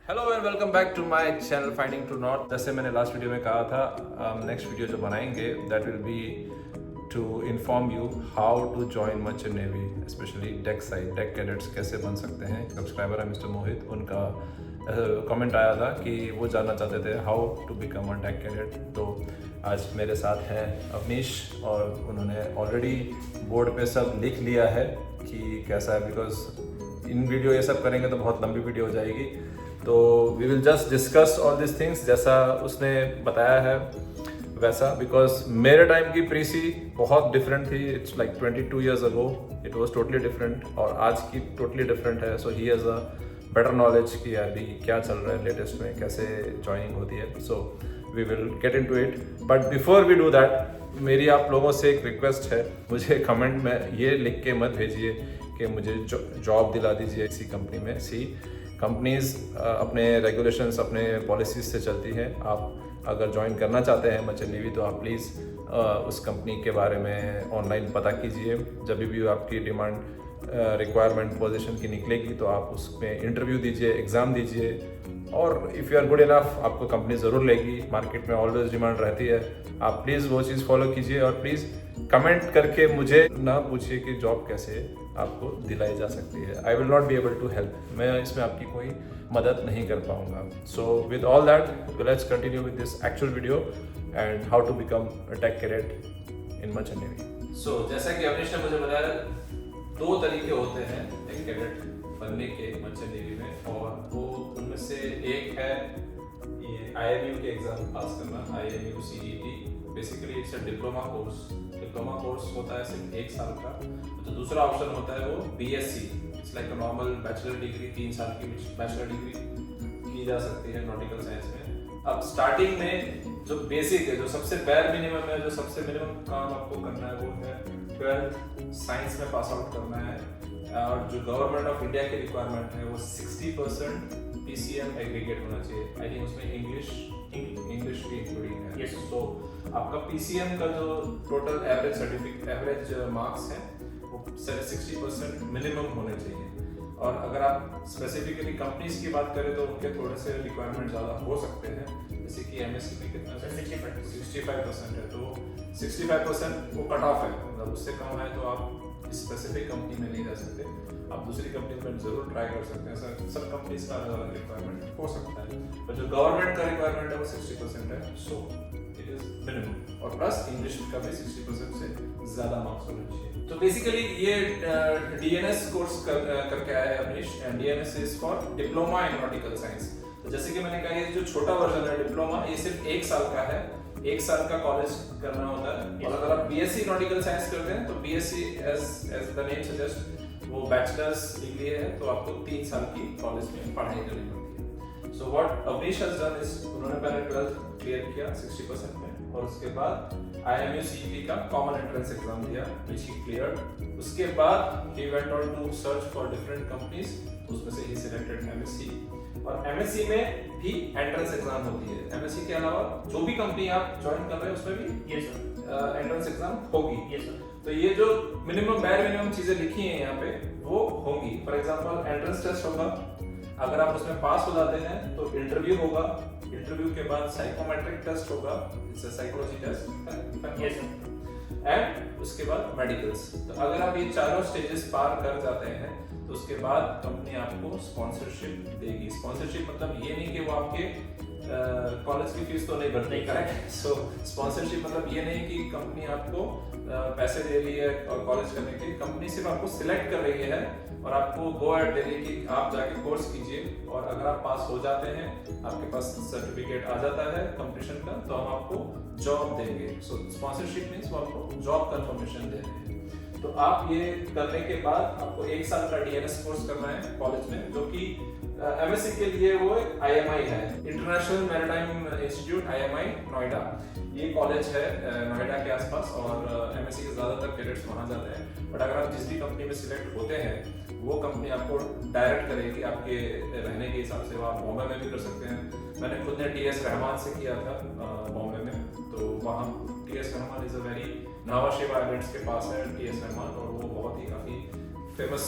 Hello and welcome back to my channel finding to north. जैसे मैंने last video में कहा था, नेक्स्ट वीडियो जो बनाएंगे that will be to inform you how to join merchant navy, specially deck side deck cadets कैसे बन सकते हैं। सब्सक्राइबर है मिस्टर मोहित, उनका कमेंट आया था कि वो जानना चाहते थे how to become a deck cadet. तो आज मेरे साथ हैं अवनीश और उन्होंने ऑलरेडी बोर्ड पे सब लिख लिया है कि कैसा है, बिकॉज इन वीडियो ये सब करेंगे तो बहुत लंबी वीडियो हो जाएगी। तो we will just discuss all this things जैसा उसने बताया है वैसा, बिकॉज मेरे टाइम की प्रीसी बहुत डिफरेंट थी। It's like 22 years ago, it was totally different, और आज की टोटली डिफरेंट है। So he has a better knowledge कि अभी क्या चल रहा है लेटेस्ट में, कैसे ज्वाइनिंग होती है। So we will get in to it, but before we do that मेरी आप लोगों से एक रिक्वेस्ट है, मुझे कमेंट में ये लिख के मत भेजिए कि मुझे जॉब दिला दीजिए किसी कंपनी में। सी कंपनीज अपने रेगुलेशंस, अपने पॉलिसीज से चलती हैं। आप अगर ज्वाइन करना चाहते हैं मर्चेंट नेवी तो आप प्लीज़ उस कंपनी के बारे में ऑनलाइन पता कीजिए। जब भी आपकी डिमांड रिक्वायरमेंट पोजीशन की निकलेगी तो आप उसमें इंटरव्यू दीजिए, एग्ज़ाम दीजिए, और if you are good enough आपको कंपनी ज़रूर लेगी। मार्केट में ऑलवेज डिमांड रहती है, आप प्लीज़ वो चीज़ फॉलो कीजिए। और प्लीज़ कमेंट करके मुझे ना पूछिए कि जॉब कैसे आपको दिलाई जा सकती है। I will not be able to help, मैं इसमें आपकी कोई मदद नहीं कर पाऊंगा। So with all that let's continue with this actual video and how to become a tech cadet in merchant navy. So जैसा कि अवनीश ने मुझे बताया, दो तरीके होते हैं टेक कैडेट बनने के मर्चेंट नेवी में, और वो उनमें से एक है ये IMU के एग्जाम पास करना, IMU CET। Basically it's a diploma course. Diploma course होता है सिर्फ 1 साल का। तो दूसरा ऑप्शन होता है वो BSc, it's like a normal bachelor degree, 3 साल की बैचलर डिग्री की जा सकती है नॉटिकल साइंस में। अब स्टार्टिंग में जो बेसिक है, जो सबसे बेयर मिनिमम है, जो सबसे मिनिमम काम आपको करना है वो है 12th साइंस में पास आउट करना है। और जो गवर्नमेंट ऑफ इंडिया की रिक्वायरमेंट है वो 60% PCM एग्रीगेट होना चाहिए। आई थिंक उसमें इंग्लिश भी इंक्लूडिंग है। Yes. तो आपका PCM का जो टोटल एवरेज मार्क्स है वो 60% मिनिमम होने चाहिए। और अगर आप स्पेसिफिकली कंपनीज की बात करें तो उनके थोड़े से रिक्वायरमेंट ज़्यादा हो सकते हैं, जैसे कि MSc में कितना 65% है, तो 65% वो कट ऑफ है, मतलब उससे कम है तो आप स्पेसिफिक कंपनी में नहीं जा सकते। आप दूसरी कंपनी में जरूर ट्राई कर सकते हैं। सर सब कंपनीज का अलग अलग रिक्वायरमेंट हो सकता है, पर जो गवर्नमेंट का रिक्वायरमेंट है वो 60% है। सो इट इज मिनिमम, और प्लस इंग्लिश का भी 60% से ज़्यादा मार्क्स होने चाहिए। तो बेसिकली ये DNS कोर्स करके आया है Avnish, and DNS is for diploma in nautical science. तो जैसे कि मैंने कहा, ये जो छोटा वर्जन है डिप्लोमा, ये सिर्फ 1 साल का है। 1 साल का कॉलेज करना होता है। और अगर आप BSc नॉटिकल साइंस करते हैं तो BSc as the name suggest वो बैचलर्स डिग्री है, तो आपको 3 साल की कॉलेज में पढ़ाई करनी होती है। So what Avnish has done is, उन्होंने पहले 12th क्लियर किया 60% में, और उसके बाद IMU CET का कॉमन एंट्रेंस एग्जाम दिया व्हिच ही क्लियर्ड। उसके बाद he went on to search for different companies, उसमें से ही सिलेक्टेड MSc। और MSc में भी एंट्रेंस एग्जाम होती है। MSc के अलावा जो भी कंपनी आप ज्वाइन कर रहे हैं उसमें भी एंट्रेंस एग्जाम होगी। तो ये जो बेयर मिनिमम चीजें लिखी हैं यहाँ पे वो होंगी। फॉर एग्जांपल एंट्रेंस टेस्ट होगा, अगर आप उसमें पास हो जाते हैं तो इंटरव्यू होगा। इंटरव्यू के बाद साइकोमेट्रिक टेस्ट होगा, it's a psychology test, and उसके बाद मेडिकल्स। तो अगर आप ये चारों स्टेजेस पार कर जाते हैं तो उसके बाद कंपनी आपको स्पॉन्सरशिप देगी। स्पॉन्सरशिप मतलब ये नहीं कि वो आपके कॉलेज की फीस तो नहीं भरती, करेक्ट। सो स्पॉन्सरशिप मतलब ये नहीं कि कंपनी आपको पैसे दे रही है और कॉलेज करने के, कंपनी सिर्फ आपको सिलेक्ट कर रही है और आपको गो अहेड दे रही है कि आप जाके कोर्स कीजिए, और अगर आप पास हो जाते हैं, आपके पास सर्टिफिकेट आ जाता है कंपटीशन का, तो हम आपको जॉब देंगे। सो स्पॉन्सरशिप मींस वो आपको जॉब कंफर्मेशन दे रहे हैं। तो आप ये करने के बाद आपको 1 साल का DNS कोर्स करना है कॉलेज में, जो कि MSc के लिए वो IMI है, international maritime institute, IMI Noida. ये कॉलेज है नोएडा के आसपास, और MSc के ज़्यादातर कैडेट्स वहाँ जाते हैं। बट अगर आप जिस भी कंपनी में सिलेक्ट होते हैं वो कंपनी आपको डायरेक्ट करेगी आपके रहने के हिसाब से। वो आप बॉम्बे में भी कर सकते हैं। मैंने खुद ने TS रहमान से किया था बॉम्बे में, तो वहाँ TS Rahman is a very, Nhava Sheva islands के पास है TS रहमान, और वो बहुत ही काफ़ी फेमस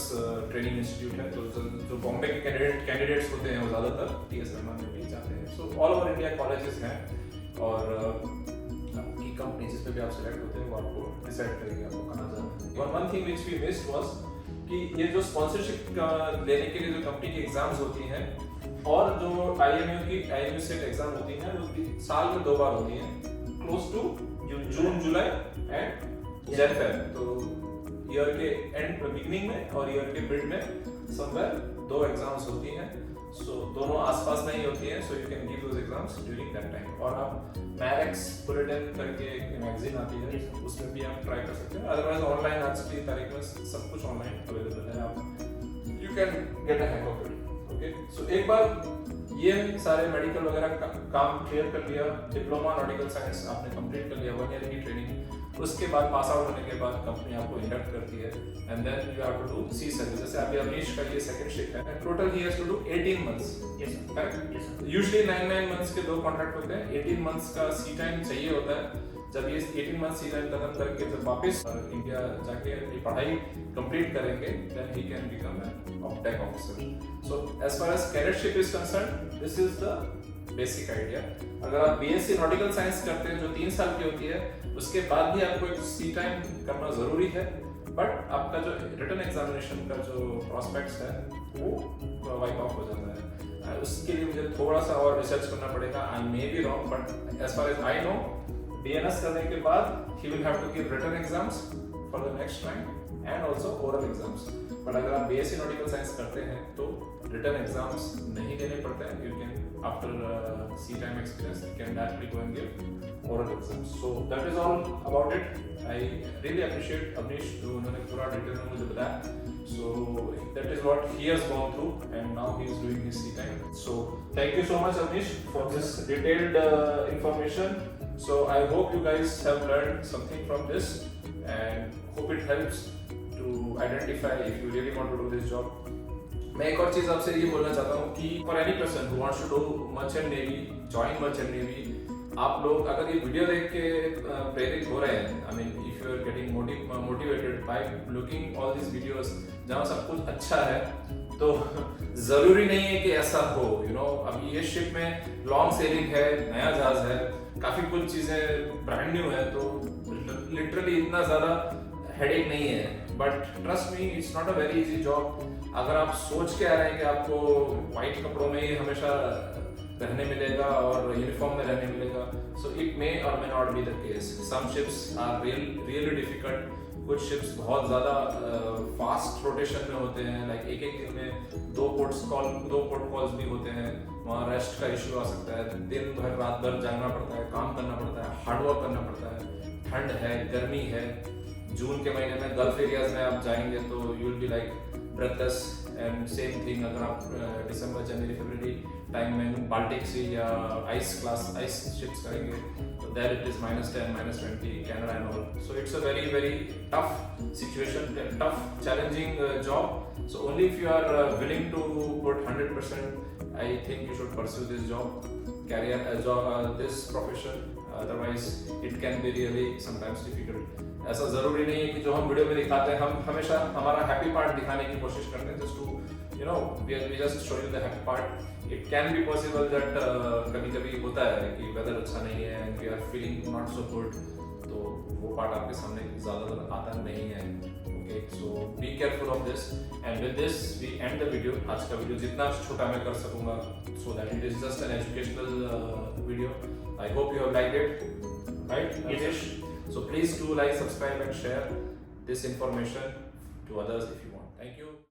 ट्रेनिंग इंस्टीट्यूट है, तो जो बॉम्बे के कैंडिडेट्स होते हैं वो ज़्यादातर TS रहमान में भी जाते हैं। So all over India colleges हैं, और की कंपनी जिसमें भी आप सेलेक्ट होते हैं वो आपको डिसाइड करेंगे आपको कहाँ जाना है। One thing which we missed was कि ये जो स्पॉन्सरशिप लेने के लिए जो कंपनी की एग्जाम्स होती हैं और जो IMU सेट एग्जाम होती हैं वो साल में 2 बार होती हैं, close to June July and January. तो ईयर के एंड बिगिनिंग में और ईयर के मिड में समवेयर 2 एग्जाम्स होती हैं। सो दोनों आसपास में ही होती हैं, so you can give those exams during that time. और आप मैरेक्स बुलेटिन करके एक मैगजीन आती है, उसमें भी आप ट्राई कर सकते हैं। अदरवाइज ऑनलाइन आज की तारीख में सब कुछ ऑनलाइन अवेलेबल है, आप you can get a hang of it. Okay, so एक बार ये सारे मेडिकल वगैरह काम क्लियर कर लिया, डिप्लोमा नॉटिकल साइंस आपने कंप्लीट कर लिया, 1 ईयर की ट्रेनिंग, उसके बाद पास आउट होने के बाद कंपनी आपको इंडक्ट करती है, and then you have to do sea service. जैसे अभी अवनीश का ये सेकंड शिफ्ट है, टोटल ही has to do 18 months. Yes sir, correct. Usually 9 months के 2 कॉन्ट्रैक्ट होते हैं, 18 मंथ्स का सी टाइम चाहिए होता है। जब ये 18 मंथ्स सी टाइम खत्म करके जब वापस इंडिया जाके अपनी पढ़ाई कंप्लीट करेंगे, then he can become an optech officer. So as far as cadetship is concerned, this is the basic idea. अगर आप BSc नॉटिकल साइंस करते हैं जो 3 साल की होती है, उसके बाद भी आपको एक सी टाइम करना जरूरी है, बट आपका जो रिटन एग्जामिनेशन का जो प्रोस्पेक्ट्स है वो वाइप ऑफ हो जाता है। उसके लिए मुझे थोड़ा सा और रिसर्च करना पड़ेगा, I may be wrong, but as far as I know DNS करने के बाद he will have to give written exams for the next time and also oral exams. But अगर आप BSc नॉटिकल साइंस करते हैं तो रिटन एग्जाम्स नहीं देने पड़ते हैं, you can after sea time experience you can directly go and give oral exams. So that is all about it. I really appreciate Avnish जो उन्होंने पूरा डिटेल में मुझे बताया. So that is what he has gone through and now he is doing his C time. So thank you so much Avnish for this detailed information. So I hope you guys have learned something from this and hope it helps to identify if you really want to do this job. मैं एक और चीज आपसे ये बोलना चाहता हूँ कि for any person who wants to do merchant navy, join merchant navy, आप लोग अगर ये वीडियो देख के प्रेरित हो रहे हैं, I mean if you are getting motivated by looking all this videos जहाँ सब कुछ अच्छा है, तो जरूरी नहीं है कि ऐसा हो, यू नो। अभी ये शिप में लॉन्ग सेलिंग है, नया जहाज है, काफी कुछ चीजें ब्रांड न्यू है, तो लिटरली इतना ज्यादा हेडेक नहीं है। But trust me, it's not a very easy job. अगर आप सोच के आ रहे हैं कि आपको व्हाइट कपड़ों में ही हमेशा रहने मिलेगा और यूनिफॉर्म में रहने मिलेगा, सो it may or may not be the case. Some ships are really difficult, कुछ शिप्स बहुत ज़्यादा फास्ट रोटेशन में होते हैं, लाइक एक दिन में 2 पोर्ट कॉल्स भी होते हैं, वहाँ रेस्ट का इशू आ सकता है, दिन भर रात भर जागना पड़ता है, काम करना पड़ता है, हार्डवर्क करना पड़ता है, ठंड है, गर्मी है। जून के महीने में गल्फ एरियाज में आप जाएंगे तो you will be like breathless. And same thing अगर आप दिसंबर जनवरी फरवरी टाइम में बाल्टिक सी या आइस शिप्स करेंगे तो there it is -10 -20 Canada and all. So it's a very tough situation, tough challenging job. So only if you are willing to put 100%, I think you should pursue this job, career this profession, otherwise it can be really sometimes difficult. ऐसा जरूरी नहीं है कि जो हम video में दिखाते हैं, हम हमेशा हमारा हैप्पी पार्ट दिखाने की कोशिश करते हैं, just to you know we just show you the happy part. It can be possible that कभी होता है कि वेदर अच्छा नहीं है and we are feeling not so good, तो वो पार्ट आपके सामने ज़्यादातर आता नहीं है। Okay, so be careful of this and with this we end the video. आज का वीडियो जितना छोटा मैं कर सकूंगा, so that it is just an educational video. I hope you have liked it, right Nitish? So please do like, subscribe and share this information to others if you want. Thank you.